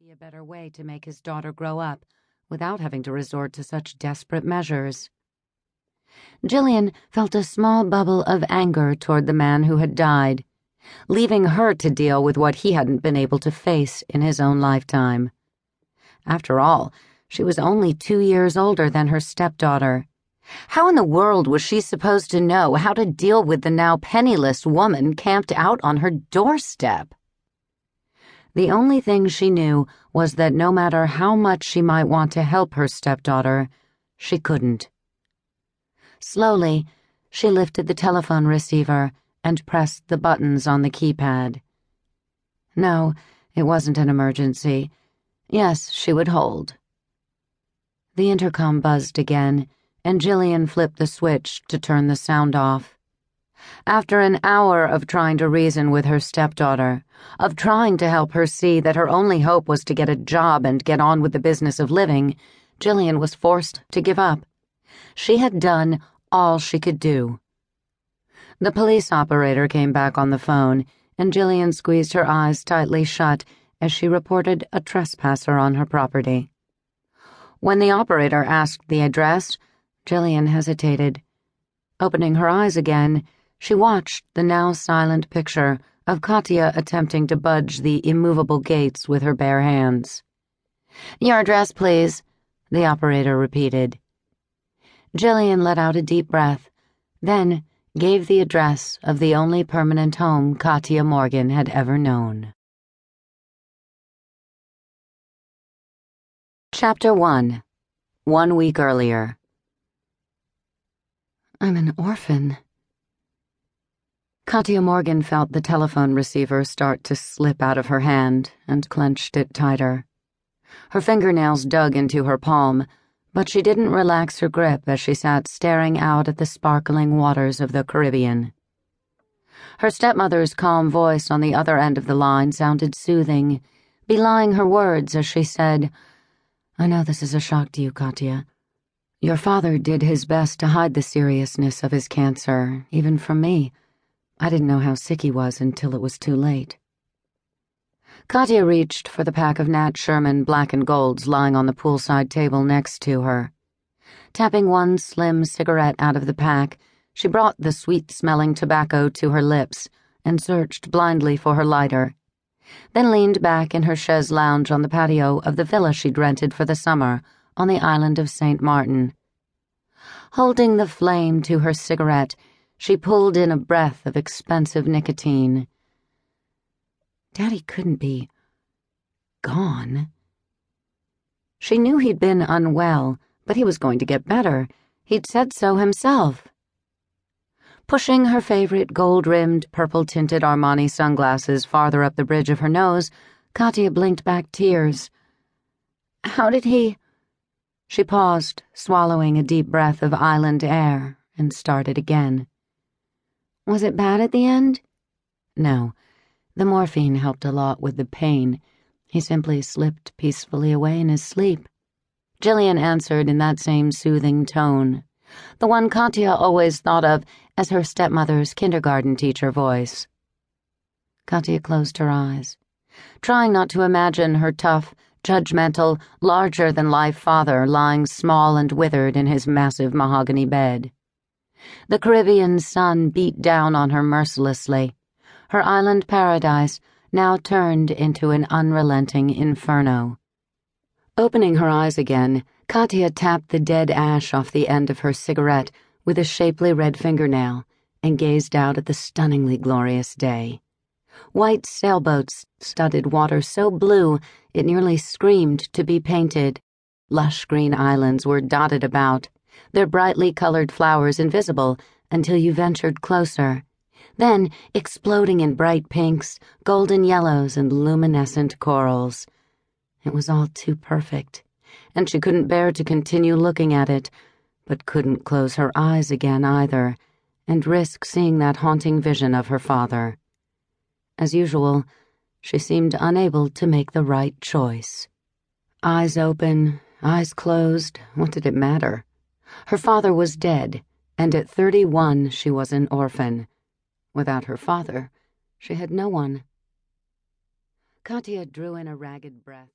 be a better way to make his daughter grow up without having to resort to such desperate measures. Gillian felt a small bubble of anger toward the man who had died, leaving her to deal with what he hadn't been able to face in his own lifetime. After all, she was only 2 years older than her stepdaughter. How in the world was she supposed to know how to deal with the now penniless woman camped out on her doorstep? The only thing she knew was that no matter how much she might want to help her stepdaughter, she couldn't. Slowly, she lifted the telephone receiver and pressed the buttons on the keypad. No, it wasn't an emergency. Yes, she would hold. The intercom buzzed again, and Gillian flipped the switch to turn the sound off. After an hour of trying to reason with her stepdaughter, of trying to help her see that her only hope was to get a job and get on with the business of living, Gillian was forced to give up. She had done all she could do. The police operator came back on the phone, and Gillian squeezed her eyes tightly shut as she reported a trespasser on her property. When the operator asked the address, Gillian hesitated. Opening her eyes again, she watched the now silent picture of Katya attempting to budge the immovable gates with her bare hands. "Your address, please," the operator repeated. Gillian let out a deep breath, then gave the address of the only permanent home Katya Morgan had ever known. Chapter 1. 1 week earlier. "I'm an orphan." Katya Morgan felt the telephone receiver start to slip out of her hand and clenched it tighter. Her fingernails dug into her palm, but she didn't relax her grip as she sat staring out at the sparkling waters of the Caribbean. Her stepmother's calm voice on the other end of the line sounded soothing, belying her words as she said, "I know this is a shock to you, Katya. Your father did his best to hide the seriousness of his cancer, even from me. I didn't know how sick he was until it was too late." Katya reached for the pack of Nat Sherman black and golds lying on the poolside table next to her. Tapping one slim cigarette out of the pack, she brought the sweet-smelling tobacco to her lips and searched blindly for her lighter, then leaned back in her chaise lounge on the patio of the villa she'd rented for the summer on the island of St. Martin. Holding the flame to her cigarette, she pulled in a breath of expensive nicotine. Daddy couldn't be gone. She knew he'd been unwell, but he was going to get better. He'd said so himself. Pushing her favorite gold-rimmed, purple-tinted Armani sunglasses farther up the bridge of her nose, Katya blinked back tears. "How did he—" She paused, swallowing a deep breath of island air, and started again. "Was it bad at the end?" "No. The morphine helped a lot with the pain. He simply slipped peacefully away in his sleep." Gillian answered in that same soothing tone, the one Katya always thought of as her stepmother's kindergarten teacher voice. Katya closed her eyes, trying not to imagine her tough, judgmental, larger-than-life father lying small and withered in his massive mahogany bed. The Caribbean sun beat down on her mercilessly, her island paradise now turned into an unrelenting inferno. Opening her eyes again, Katya tapped the dead ash off the end of her cigarette with a shapely red fingernail and gazed out at the stunningly glorious day. White sailboats studded water so blue it nearly screamed to be painted. Lush green islands were dotted about, their brightly colored flowers invisible until you ventured closer, then exploding in bright pinks, golden yellows, and luminescent corals. It was all too perfect, and she couldn't bear to continue looking at it, but couldn't close her eyes again either, and risk seeing that haunting vision of her father. As usual, she seemed unable to make the right choice. Eyes open, eyes closed, what did it matter? Her father was dead, and at 31 she was an orphan. Without her father, she had no one. Katya drew in a ragged breath.